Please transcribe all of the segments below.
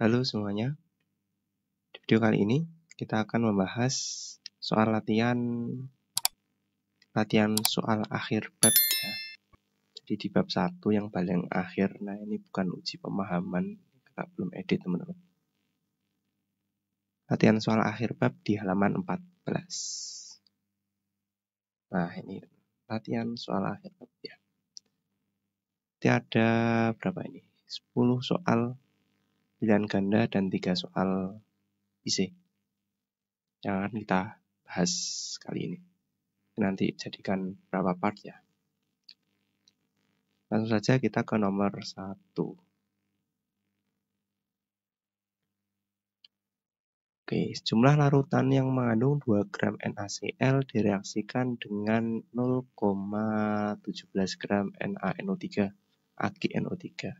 Halo semuanya, di video kali ini kita akan membahas soal latihan soal akhir bab ya. Jadi di bab 1 yang paling akhir, nah ini bukan uji pemahaman, kita belum edit teman-teman. Latihan soal akhir bab di halaman 14. Nah ini latihan soal akhir bab ya. Jadi ada berapa ini? 10 soal pilihan ganda dan 3 soal IC yang akan kita bahas kali ini. Nanti jadikan berapa part ya. Langsung saja kita ke nomor 1. Oke, jumlah larutan yang mengandung 2 gram NaCl direaksikan dengan 0,17 gram NaNO3 AgNO3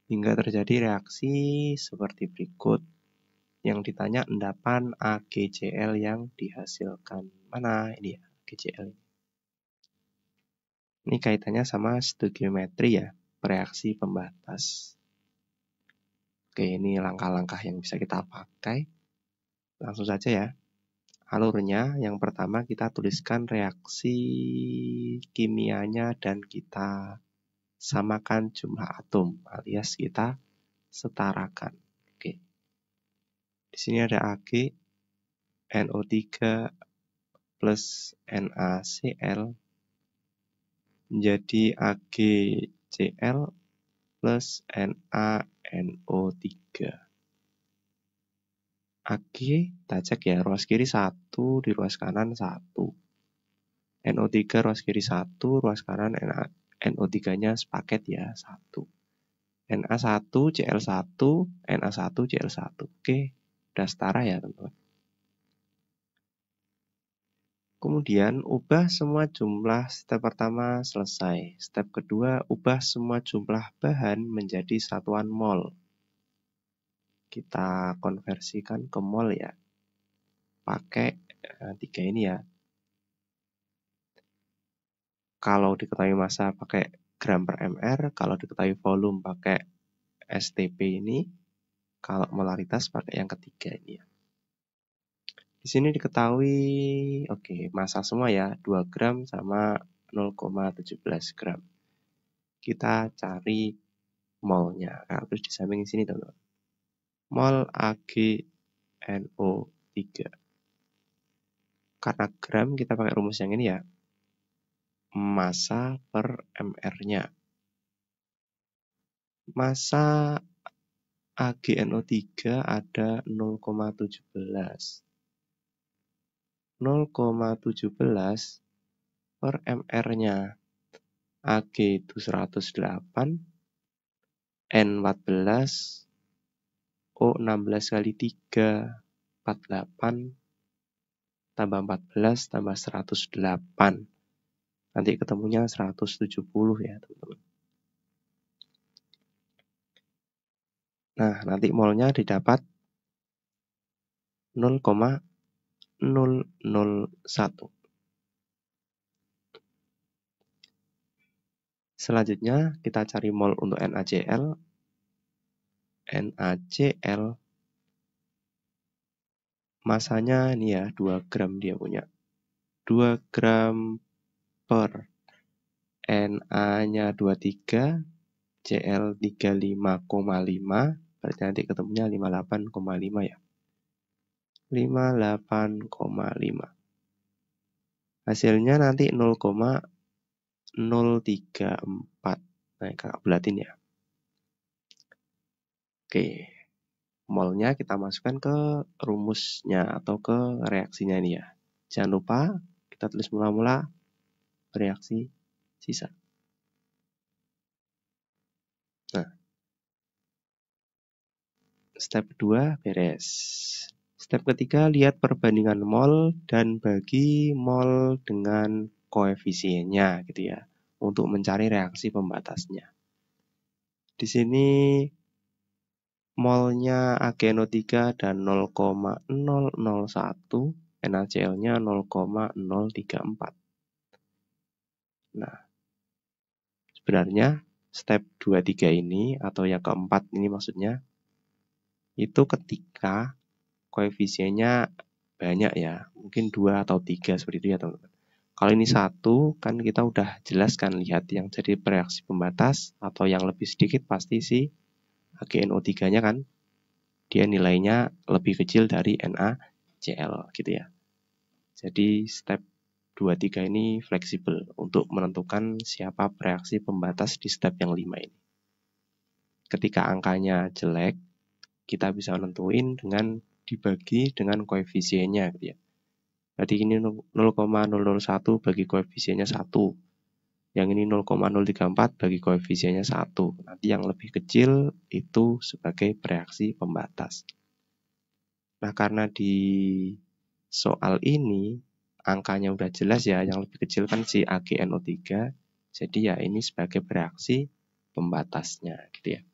hingga terjadi reaksi seperti berikut. Yang ditanya endapan AgCl yang dihasilkan. Mana ini ya, AgCl. Ini kaitannya sama stoichiometri ya, reaksi pembatas. Oke, ini langkah-langkah yang bisa kita pakai. Langsung saja ya. Alurnya yang pertama kita tuliskan reaksi kimianya dan kita samakan jumlah atom alias kita setarakan. Oke. Di sini ada Ag NO3 plus NaCl menjadi AgCl plus NaNO3. Ag kita cek ya, ruas kiri 1, di ruas kanan 1. NO3 ruas kiri 1, ruas kanan NO3-nya sepaket ya, 1. Na1, Cl1, Na1, Cl1. Oke, udah setara ya teman-teman. Kemudian ubah semua jumlah, step pertama selesai. Step kedua, ubah semua jumlah bahan menjadi satuan mol. Kita konversikan ke mol ya. Pakai 3 ini ya. Kalau diketahui massa pakai gram per mr, kalau diketahui volume pakai STP ini, kalau molaritas pakai yang ketiga ini ya. Di sini diketahui, oke, massa semua ya, 2 gram sama 0,17 gram. Kita cari molnya. Nah, terus di samping sini teman-teman. Mol AgNO3. Karena gram kita pakai rumus yang ini ya. Massa per mr-nya. Massa AgNO3 ada 0,17. 0,17 per mr-nya. Ag itu 108, N 14, O 16 kali 3, 48, tambah 14, tambah 108. Nanti ketemunya 170 ya teman-teman. Nah, nanti molnya didapat 0,001. Selanjutnya kita cari mol untuk NaCl. NaCl masanya ini ya, 2 gram dia punya. 2 gram per Na-nya 23, Cl 35,5, berarti nanti ketemunya 58,5 ya. 58,5. Hasilnya nanti 0,034. Nah, kakak bulatin ya. Oke. Molnya kita masukkan ke rumusnya atau ke reaksinya ini ya. Jangan lupa kita tulis mula-mula reaksi sisa. Nah, step kedua beres. Step ketiga, lihat perbandingan mol dan bagi mol dengan koefisiennya gitu ya, untuk mencari reaksi pembatasnya. Di sini molnya AgNO3 dan 0,001, NaCl-nya 0,034. Nah, sebenarnya step 23 ini atau yang keempat ini maksudnya itu ketika koefisiennya banyak ya, mungkin 2 atau 3 seperti itu ya teman-teman. Kalau ini 1 kan kita udah jelaskan, lihat yang jadi bereaksi pembatas atau yang lebih sedikit pasti si AgNO3-nya kan dia nilainya lebih kecil dari NaCl gitu ya. Jadi step 2, 3 ini fleksibel untuk menentukan siapa bereaksi pembatas di step yang 5 ini. Ketika angkanya jelek, kita bisa nentuin dengan dibagi dengan koefisiennya gitu ya. Berarti ini 0,001 bagi koefisiennya 1. Yang ini 0,034 bagi koefisiennya 1. Nanti yang lebih kecil itu sebagai bereaksi pembatas. Nah, karena di soal ini angkanya udah jelas ya, yang lebih kecil kan si AgNO3. Jadi ya ini sebagai bereaksi pembatasnya gitu ya.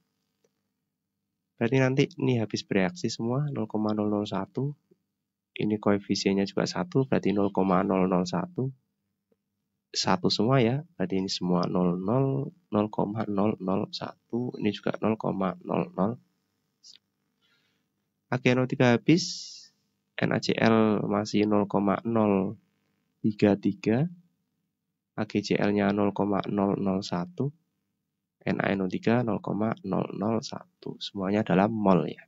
Berarti nanti ini habis bereaksi semua 0,001. Ini koefisiennya juga 1, berarti 0,001. 1 semua ya, berarti ini semua 00, 0,001, ini juga 0,00. AgNO3 habis, NaCl masih 0,033, AgCl-nya 0,001, NaNO3 0,001. Semuanya dalam mol ya.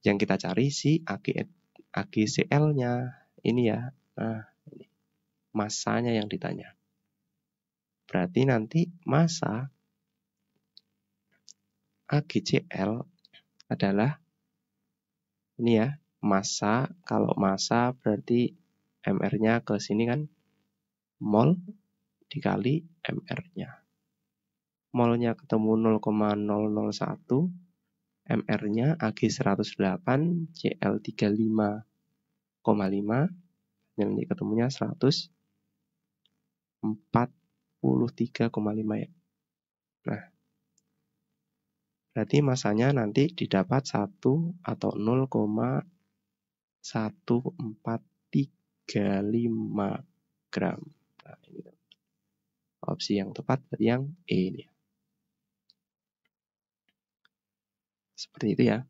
Yang kita cari si AgCl-nya ini ya. Nah, ini masanya yang ditanya. Berarti nanti massa AgCl adalah ini ya, massa. Kalau massa berarti MR-nya ke sini kan mol dikali MR-nya. Molnya ketemu 0,001, MR-nya Ag108, Cl35,5, yang ini ketemunya 143,5 ya. Nah, berarti masanya nanti didapat 1 atau 0,1435 gram. Nah, ini opsi yang tepat berarti yang E ini. Seperti itu ya.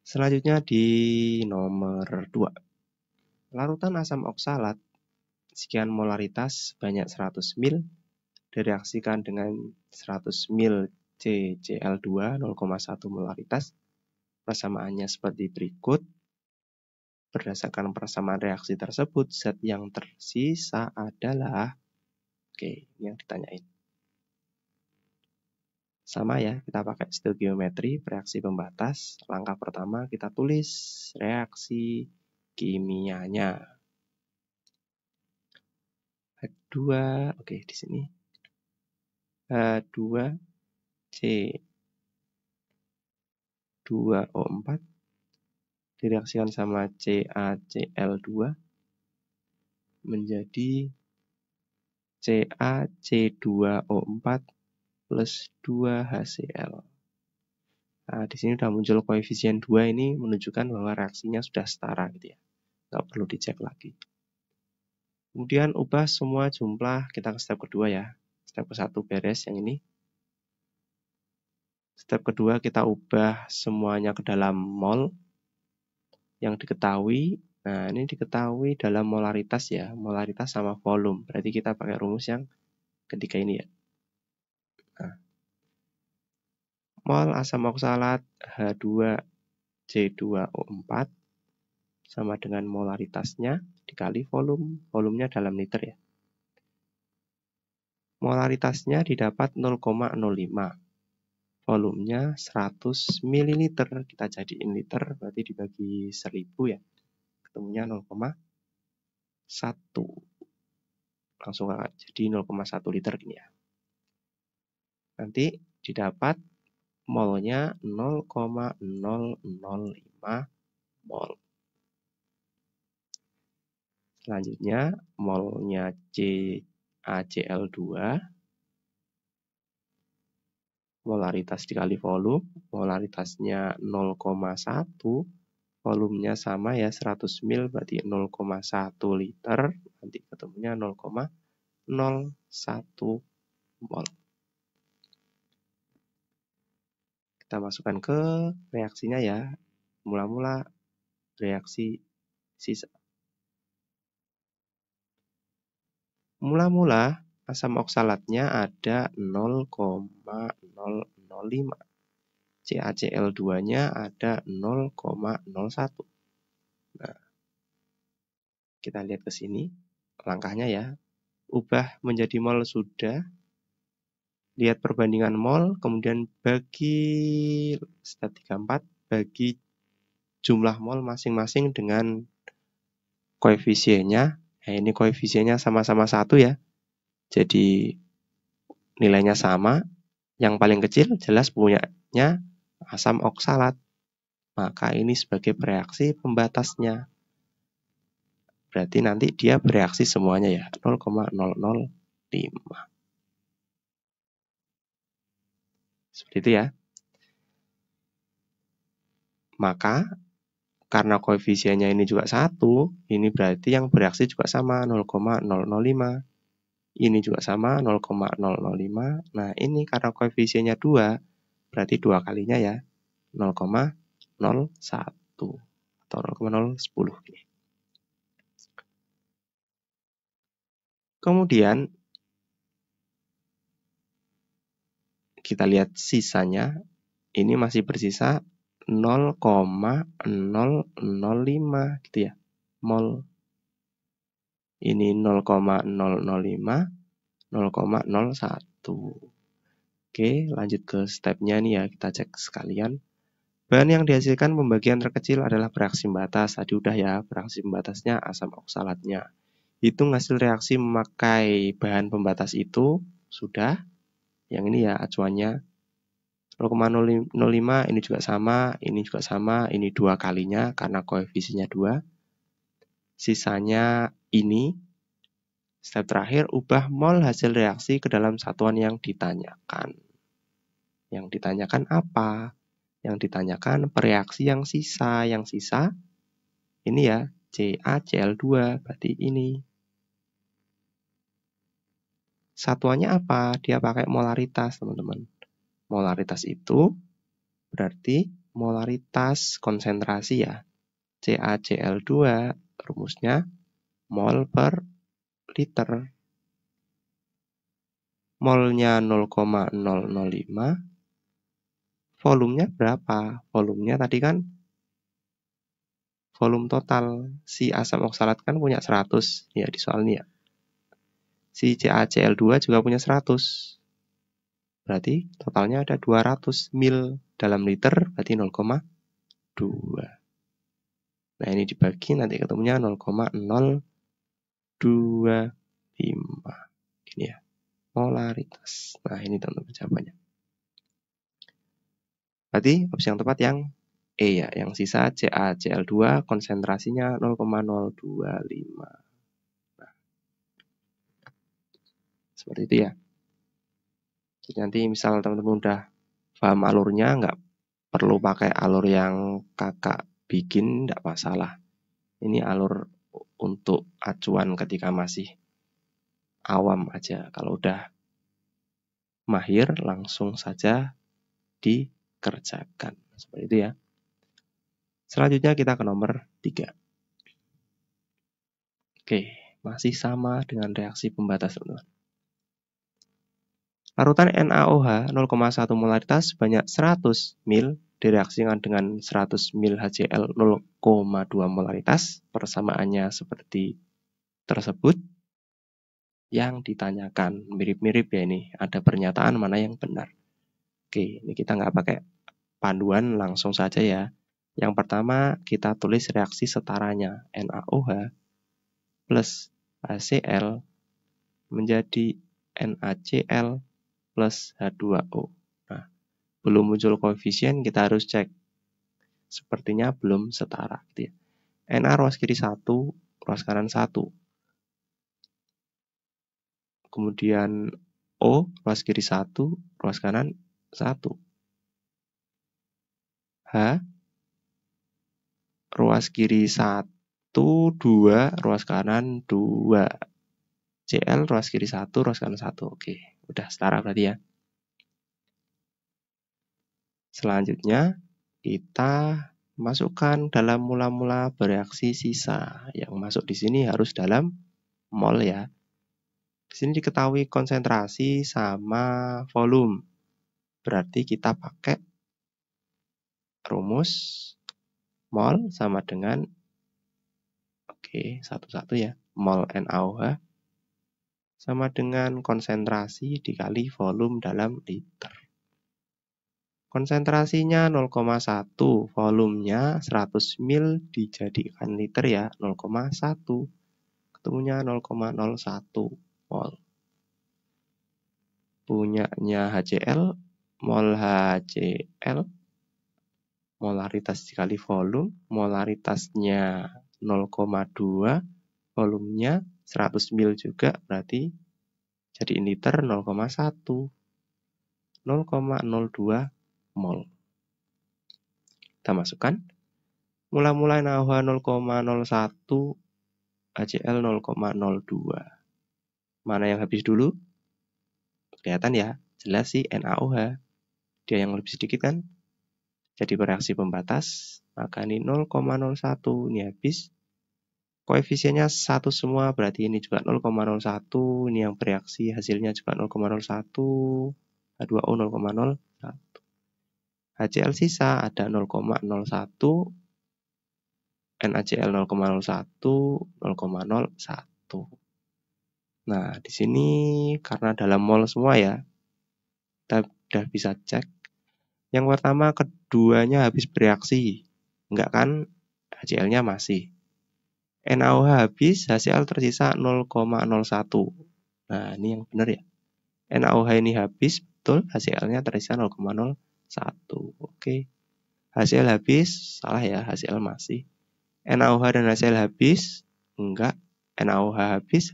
Selanjutnya di nomor 2. Larutan asam oksalat sekian molaritas sebanyak 100 ml direaksikan dengan 100 ml CCl2 0,1 molaritas. Persamaannya seperti berikut. Berdasarkan persamaan reaksi tersebut, zat yang tersisa adalah, oke, ini yang ditanyain. Sama ya, kita pakai stoichiometri, reaksi pembatas. Langkah pertama kita tulis reaksi kimianya. H2, oke di sini. H2C2O4 direaksikan sama CaCl2 menjadi CaC2O4 plus 2HCl. Nah, di sini sudah muncul koefisien 2 ini menunjukkan bahwa reaksinya sudah setara gitu ya. Nggak perlu dicek lagi. Kemudian ubah semua jumlah, kita ke step kedua ya. Step ke-1 beres yang ini. Step kedua kita ubah semuanya ke dalam mol yang diketahui. Nah, ini diketahui dalam molaritas ya. Molaritas sama volume. Berarti kita pakai rumus yang ketiga ini ya. Nah, mol asam oksalat H2C2O4 sama dengan molaritasnya dikali volume. Volumenya dalam liter ya. Molaritasnya didapat 0,05. Volumenya 100 ml. Kita jadiin liter, berarti dibagi 1000 ya. Ketemunya 0,1. Langsung jadi 0,1 liter gini ya. Nanti didapat molnya 0,005 mol. Selanjutnya molnya CaCl2, molaritas dikali volume, molaritasnya 0,1, volumenya sama ya 100 ml berarti 0,1 liter, nanti ketemunya 0,01 mol. Kita masukkan ke reaksinya ya. Mula-mula reaksi sisa. Mula-mula asam oksalatnya ada 0,005. CaCl2-nya ada 0,01. Nah, kita lihat ke sini langkahnya ya. Ubah menjadi mol sudah. Lihat perbandingan mol, kemudian bagi step 34, bagi jumlah mol masing-masing dengan koefisiennya. Nah, ini koefisiennya sama-sama 1 ya. Jadi nilainya sama. Yang paling kecil jelas punyanya asam oksalat. Maka ini sebagai bereaksi pembatasnya. Berarti nanti dia bereaksi semuanya ya, 0,005. Seperti itu ya. Maka karena koefisiennya ini juga 1, ini berarti yang bereaksi juga sama 0,005. Ini juga sama 0,005. Nah, ini karena koefisiennya 2, berarti 2 kalinya ya, 0,01 atau 0,010 ini. Kemudian kita lihat sisanya, ini masih bersisa 0,005 gitu ya, mol. Ini 0,005, 0,01. Oke, lanjut ke stepnya nih ya, kita cek sekalian. Bahan yang dihasilkan pembagian terkecil adalah bereaksi pembatas. Tadi udah ya, bereaksi pembatasnya asam oksalatnya. Hitung hasil reaksi memakai bahan pembatas itu, sudah. Yang ini ya acuannya 0,005, ini juga sama, ini juga sama, ini 2 kalinya karena koefisiennya 2. Sisanya ini. Step terakhir, ubah mol hasil reaksi ke dalam satuan yang ditanyakan. Yang ditanyakan apa? Yang ditanyakan bereaksi yang sisa. Yang sisa ini ya, CaCl2, berarti ini. Satuannya apa? Dia pakai molaritas, teman-teman. Molaritas itu berarti molaritas konsentrasi ya. CaCl2 rumusnya mol per liter. Molnya 0,005. Volumenya berapa? Volumenya tadi kan volume total. Si asam oksalat kan punya 100 ya di soal ini ya. Si CaCl2 juga punya 100. Berarti totalnya ada 200 mil dalam liter, berarti 0,2. Nah, ini dibagi nanti ketemunya 0,025. Ini ya, molaritas. Nah, ini teman-teman jawabannya. Berarti opsi yang tepat yang E ya, yang sisa CaCl2 konsentrasinya 0,025. Nah, seperti itu ya. Jadi nanti misal teman-teman udah paham alurnya, nggak perlu pakai alur yang kakak bikin, nggak masalah. Ini alur untuk acuan ketika masih awam aja. Kalau udah mahir, langsung saja dikerjakan. Seperti itu ya. Selanjutnya kita ke nomor 3. Oke, masih sama dengan reaksi pembatas, teman-teman. Larutan NaOH 0,1 molaritas sebanyak 100 mil direaksikan dengan 100 mil HCl 0,2 molaritas. Persamaannya seperti tersebut. Yang ditanyakan mirip-mirip ya ini. Ada pernyataan mana yang benar. Oke, ini kita nggak pakai panduan, langsung saja ya. Yang pertama kita tulis reaksi setaranya. NaOH plus HCl menjadi NaCl plus H2O. Nah, belum muncul koefisien, kita harus cek. Sepertinya belum setara. Gitu ya. Na ruas kiri 1, ruas kanan 1. Kemudian O ruas kiri 1, ruas kanan 1. H ruas kiri 1, 2, ruas kanan 2. Cl ruas kiri 1, ruas kanan 1. Oke, udah setara berarti ya. Selanjutnya kita masukkan dalam mula-mula bereaksi sisa. Yang masuk di sini harus dalam mol ya. Di sini diketahui konsentrasi sama volume. Berarti kita pakai rumus mol sama dengan satu-satu ya. Mol NaOH sama dengan konsentrasi dikali volume dalam liter. Konsentrasinya 0,1, volumenya 100 ml dijadikan liter ya, 0,1. Ketemunya 0,01 mol. Punyanya HCl, mol HCl, molaritas dikali volume, molaritasnya 0,2, volumenya 100 ml juga, berarti jadi liter 0,1. 0,02 mol. Kita masukkan. Mula-mula NaOH 0,01, HCl 0,02. Mana yang habis dulu? Kelihatan ya, jelas sih NaOH. Dia yang lebih sedikit kan? Jadi bereaksi pembatas, maka ini 0,01, ini habis. Koefisiennya 1 semua, berarti ini juga 0,01. Ini yang bereaksi, hasilnya juga 0,01. H2O 0,01. HCl sisa ada 0,01, NaCl 0,01, 0,01. Nah, di sini karena dalam mol semua ya, kita udah bisa cek. Yang pertama, keduanya habis bereaksi. Enggak kan? HCl-nya masih. NaOH habis, HCl tersisa 0,01. Nah, ini yang benar ya. NaOH ini habis, betul, HCl-nya tersisa 0,01. Oke. HCl habis, salah ya, HCl masih. NaOH dan HCl habis, enggak. NaOH habis,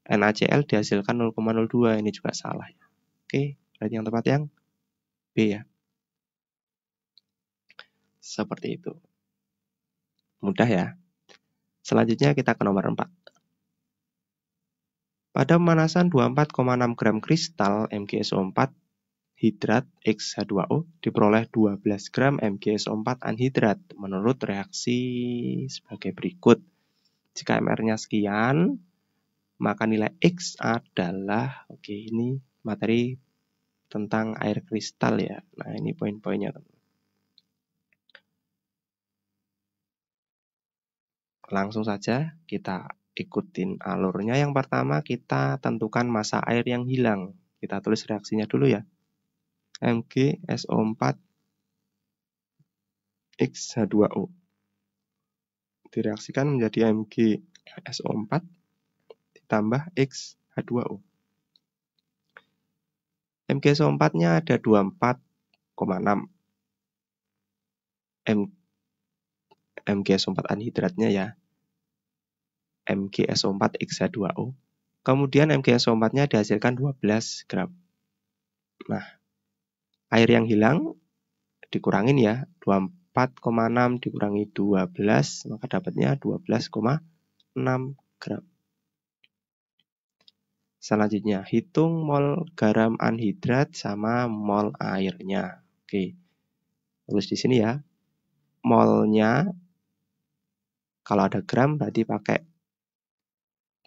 NaCl dihasilkan 0,02, ini juga salah ya. Oke, berarti yang tepat yang B ya. Seperti itu. Mudah ya. Selanjutnya kita ke nomor 4. Pada pemanasan 24,6 gram kristal MgSO4 hidrat X H2O diperoleh 12 gram MgSO4 anhidrat menurut reaksi sebagai berikut. Jika MR-nya sekian, maka nilai X adalah, ini materi tentang air kristal ya. Nah, ini poin-poinnya. Langsung saja kita ikutin alurnya. Yang pertama kita tentukan massa air yang hilang. Kita tulis reaksinya dulu ya. MgSO4 X H2O direaksikan menjadi MgSO4 ditambah X H2O. MgSO4-nya ada 24,6. MgSO4 anhidratnya ya. MgSO4 X H2O. Kemudian MgSO4-nya dihasilkan 12 gram. Nah, air yang hilang dikurangin ya, 24,6 dikurangi 12, maka dapatnya 12,6 gram. Selanjutnya, hitung mol garam anhidrat sama mol airnya. Oke, tulis di sini ya. Molnya, kalau ada gram berarti pakai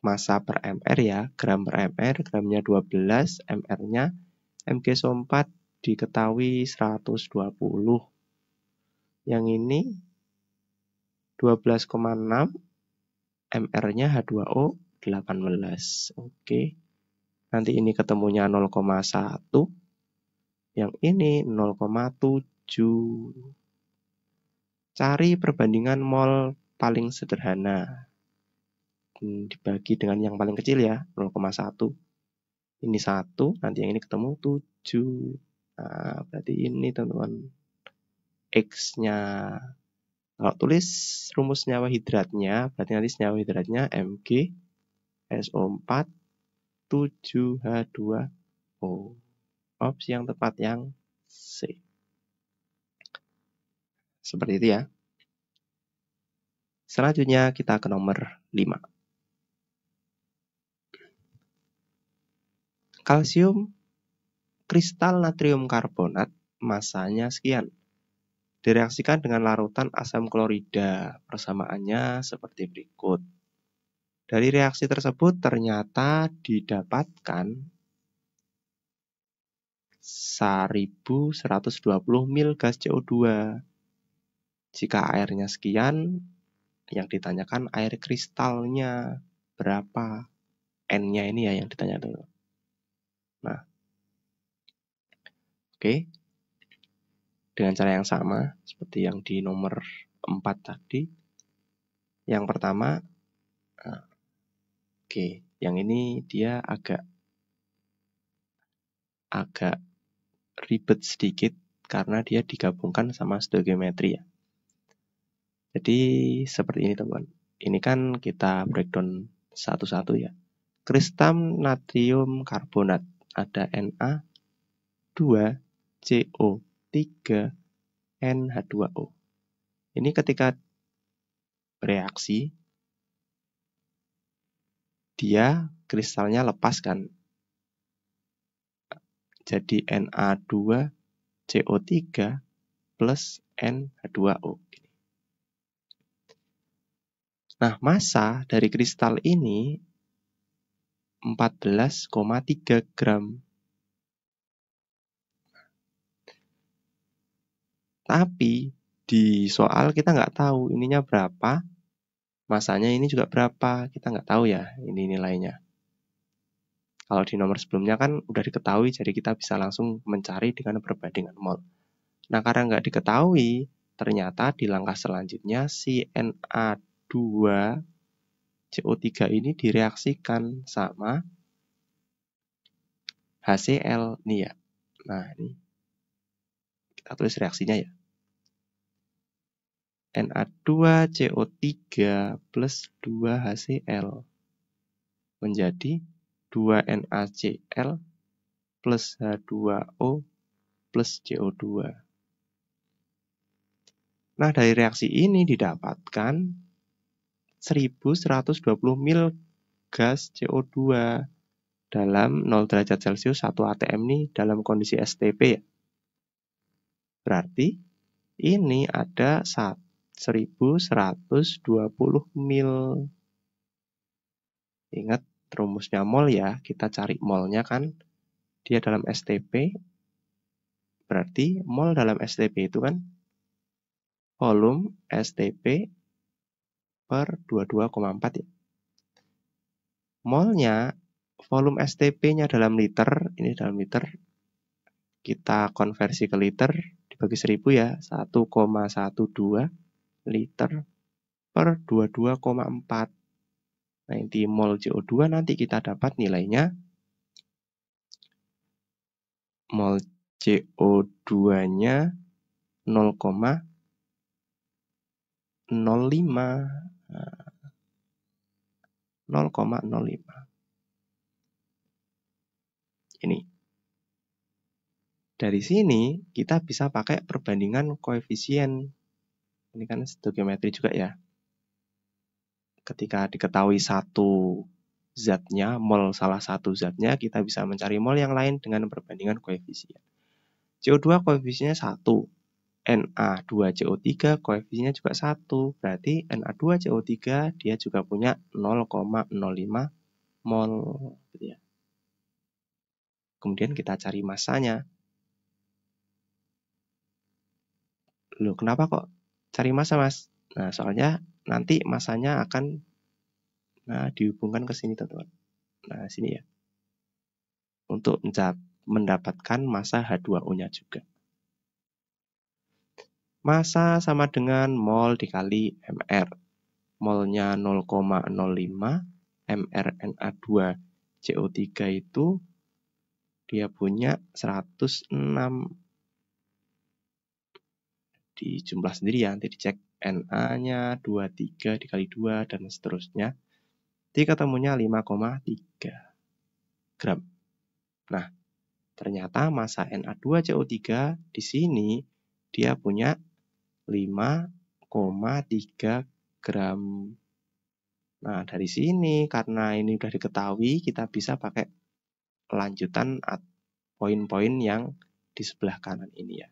massa per mr ya, gram per mr, gramnya 12, mr-nya MgSO4 diketahui 120. Yang ini 12,6, mr-nya H2O 18. Oke. Nanti ini ketemunya 0,1. Yang ini 0,7. Cari perbandingan mol paling sederhana. Dibagi dengan yang paling kecil ya, 0,1. Ini 1, nanti yang ini ketemu 7. Nah, berarti ini teman-teman X-nya. Kalau tulis rumus senyawa hidratnya, berarti nanti senyawa hidratnya MgSO4 7H2O. Opsi yang tepat yang C. Seperti itu ya. Selanjutnya kita ke nomor 5. Kalsium kristal natrium karbonat masanya sekian. Direaksikan dengan larutan asam klorida. Persamaannya seperti berikut. Dari reaksi tersebut ternyata didapatkan 1120 mil gas CO2. Jika airnya sekian, yang ditanyakan air kristalnya berapa? N-nya ini ya yang ditanya dulu. Nah, oke. Dengan cara yang sama seperti yang di nomor 4 tadi. Yang pertama, oke, yang ini dia agak ribet sedikit karena dia digabungkan sama stoichiometry ya. Jadi seperti ini teman. Ini kan kita breakdown satu-satu ya. Kristal natrium karbonat ada Na2CO3 NH2O. Ini ketika bereaksi dia kristalnya lepas kan. Jadi Na2CO3 plus NH2O. Nah, massa dari kristal ini 14,3 gram. Tapi di soal kita nggak tahu ininya berapa, masanya ini juga berapa, kita nggak tahu ya ini nilainya. Kalau di nomor sebelumnya kan udah diketahui, jadi kita bisa langsung mencari dengan perbandingan mol. Nah, karena nggak diketahui, ternyata di langkah selanjutnya si Na2CO3 ini direaksikan sama HCl nih ya. Nah, ini kita tulis reaksinya ya. Na2CO3 plus 2HCl menjadi 2NaCl plus H2O plus CO2. Nah, dari reaksi ini didapatkan 1120 mil gas CO2 dalam 0 derajat Celcius 1 atm ini dalam kondisi STP ya. Berarti ini ada 1120 mil. Ingat rumusnya mol ya, kita cari molnya kan dia dalam STP. Berarti mol dalam STP itu kan volume STP per 22,4 ya. Molnya, volume STP-nya dalam liter, ini dalam liter, kita konversi ke liter, dibagi 1000 ya, 1,12 liter per 22,4. Nah, inti mol CO2 nanti kita dapat nilainya, mol CO2-nya 0,05. Ini. Dari sini kita bisa pakai perbandingan koefisien. Ini kan stoichiometry juga ya. Ketika diketahui satu zatnya, mol salah satu zatnya, kita bisa mencari mol yang lain dengan perbandingan koefisien. CO2 koefisiennya 1. Na2CO3 koefisiennya juga 1. Berarti Na2CO3 dia juga punya 0,05 mol. Kemudian kita cari masanya. Loh, kenapa kok cari massa, Mas? Nah, soalnya nanti masanya akan dihubungkan ke sini, teman-teman. Nah, sini ya. Untuk mendapatkan massa H2O-nya juga. Massa sama dengan mol dikali mR. Molnya 0,05, mR Na2CO3 itu dia punya 106. Di jumlah sendiri ya, nanti dicek Na-nya 23 dikali 2 dan seterusnya. Jadi ketemunya 5,3 gram. Nah, ternyata massa Na2CO3 di sini dia punya 5,3 gram. Nah, dari sini karena ini sudah diketahui, kita bisa pakai lanjutan poin-poin yang di sebelah kanan ini ya.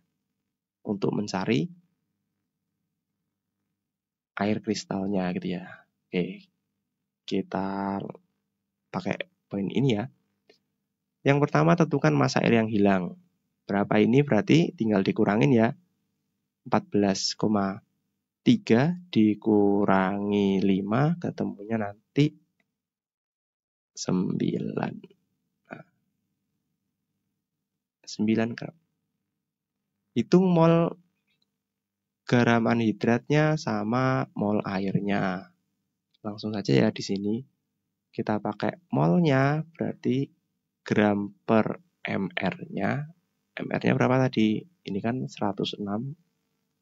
Untuk mencari air kristalnya gitu ya. Oke, kita pakai poin ini ya. Yang pertama tentukan massa air yang hilang. Berapa ini berarti tinggal dikurangin ya. 14,3 dikurangi 5 ketemunya nanti 9. Nah, 9 gram. Hitung mol garam anhidratnya sama mol airnya. Langsung saja ya di sini. Kita pakai molnya berarti gram per mr-nya. MR-nya berapa tadi? Ini kan 106.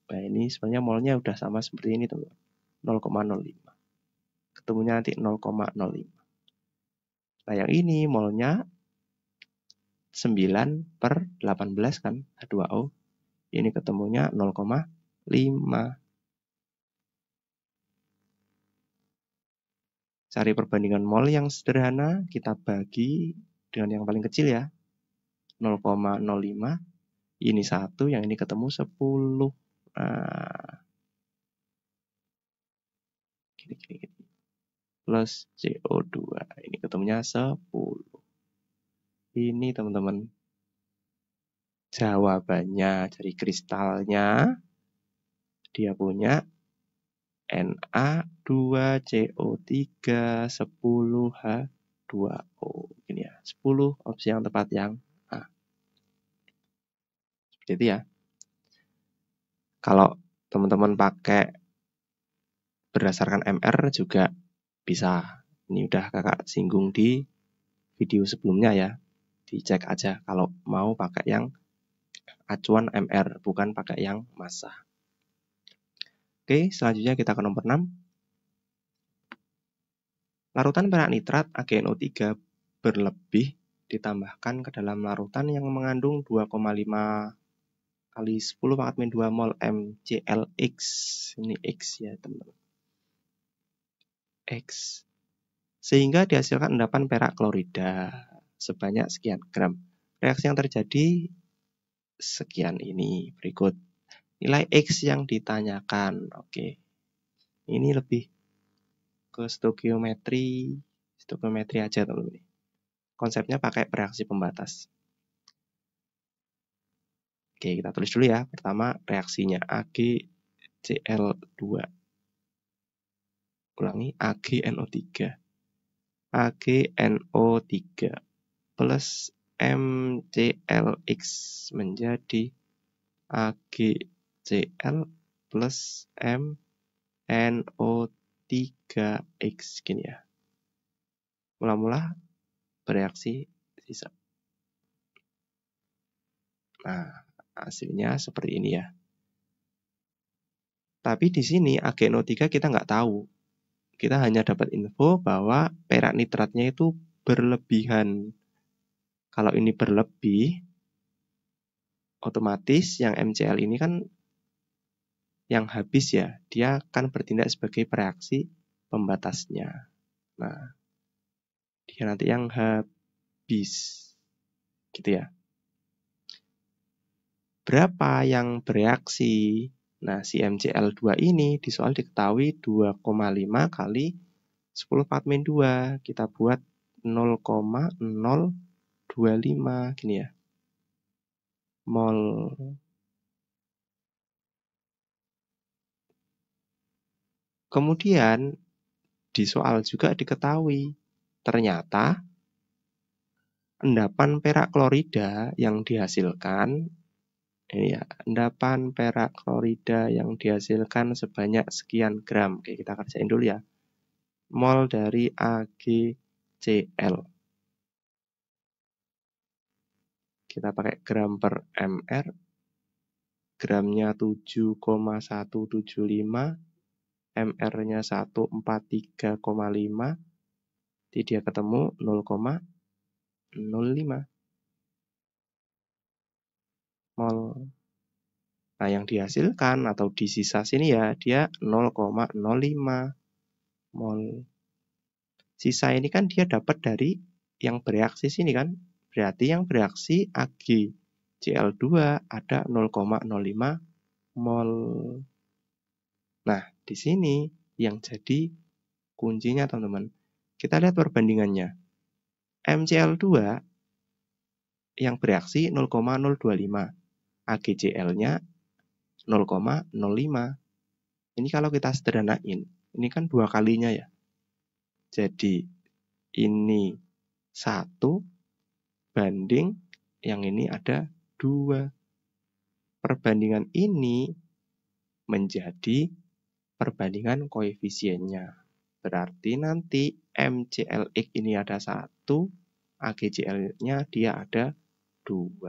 Nah, ini sebenarnya molnya udah sama seperti ini, teman-teman. 0,05. Ketemunya nanti 0,05. Nah, yang ini molnya 9 per 18 kan, H2O. Ini ketemunya 0,5. Cari perbandingan mol yang sederhana, kita bagi dengan yang paling kecil ya. 0,05. Ini 1, yang ini ketemu 10. Nah, gini. Plus CO2. Ini ketemunya 10. Ini teman-teman jawabannya dari kristalnya. Dia punya Na2CO3 10H2O. Ini ya, 10 opsi yang tepat yang A. Seperti itu ya. Kalau teman-teman pakai berdasarkan MR juga bisa. Ini udah kakak singgung di video sebelumnya ya. Dicek aja kalau mau pakai yang acuan MR, bukan pakai yang massa. Oke, selanjutnya kita ke nomor 6. Larutan perak nitrat AgNO3 berlebih ditambahkan ke dalam larutan yang mengandung 2,5 kali 10 pangkat min 2 mol MClX. Ini X ya teman-teman. X. Sehingga dihasilkan endapan perak klorida sebanyak sekian gram. Reaksi yang terjadi sekian ini. Berikut nilai X yang ditanyakan. Oke. Ini lebih ke stoikiometri aja teman-teman. Konsepnya pakai reaksi pembatas. Oke, kita tulis dulu ya. Pertama, reaksinya AgCl2. Ulangi, AgNO3. AgNO3 plus MClX menjadi AgCl plus MNO3X. Gini ya. Mula-mula bereaksi sisa. Nah, hasilnya seperti ini ya. Tapi di sini AgNO3 kita nggak tahu. Kita hanya dapat info bahwa perak nitratnya itu berlebihan. Kalau ini berlebih, otomatis yang MCl ini kan yang habis ya. Dia akan bertindak sebagai reaksi pembatasnya. Nah, dia nanti yang habis. Gitu ya. Berapa yang bereaksi? Nah, si MCl2 ini di soal diketahui 2,5 kali 10 pangkat min 2. Kita buat 0,025 gini ya. Mol. Kemudian di soal juga diketahui ternyata endapan perak klorida yang dihasilkan ini ya, endapan perak klorida yang dihasilkan sebanyak sekian gram. Oke, kita kerjain dulu ya. Mol dari AgCl. Kita pakai gram per mr. Gramnya 7,175. MR-nya 143,5. Jadi dia ketemu 0,05 mol. Nah, yang dihasilkan atau di sisa sini ya, dia 0,05 mol. Sisa ini kan dia dapat dari yang bereaksi sini kan. Berarti yang bereaksi Ag. Cl2 ada 0,05 mol. Nah, di sini yang jadi kuncinya teman-teman. Kita lihat perbandingannya. MCl2 yang bereaksi 0,025. AgCl-nya 0,05. Ini kalau kita sederhanain, ini kan 2 kalinya ya. Jadi ini 1 banding yang ini ada 2. Perbandingan ini menjadi perbandingan koefisiennya. Berarti nanti MClX ini ada 1, AgCl-nya dia ada 2.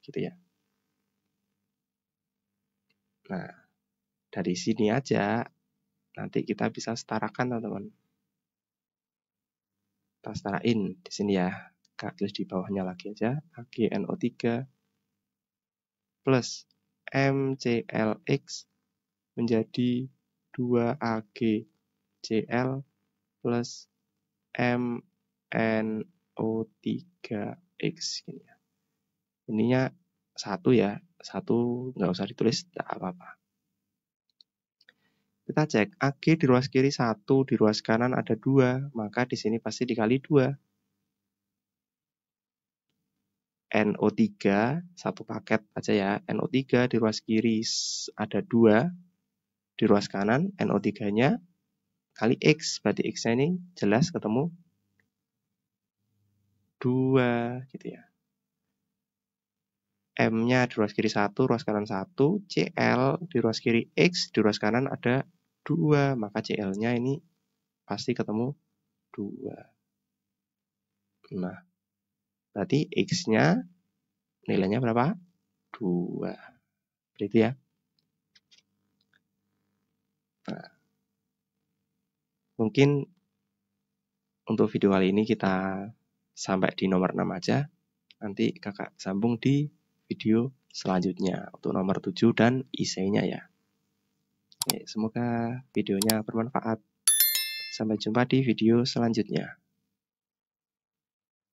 Gitu ya. Nah, dari sini aja nanti kita bisa setarakan teman-teman. Kita setarain di sini ya. Kita tulis di bawahnya lagi aja. AgNO3 plus MClX menjadi 2AgCl plus MnO3X. Ininya 1 ya. 1 nggak usah ditulis, tidak apa-apa. Kita cek, Ag di ruas kiri 1, di ruas kanan ada 2, maka di sini pasti dikali 2. NO3, satu paket aja ya, NO3 di ruas kiri ada 2, di ruas kanan NO3-nya kali X, berarti X-nya ini jelas ketemu 2, gitu ya. M-nya di ruas kiri 1, ruas kanan 1, Cl di ruas kiri X, di ruas kanan ada 2, maka Cl-nya ini pasti ketemu 2. Nah, berarti X-nya nilainya berapa? 2. Begitu ya. Nah, mungkin untuk video kali ini kita sampai di nomor 6 aja. Nanti kakak sambung di video selanjutnya untuk nomor 7 dan IC-nya ya. Semoga videonya bermanfaat. Sampai jumpa di video selanjutnya.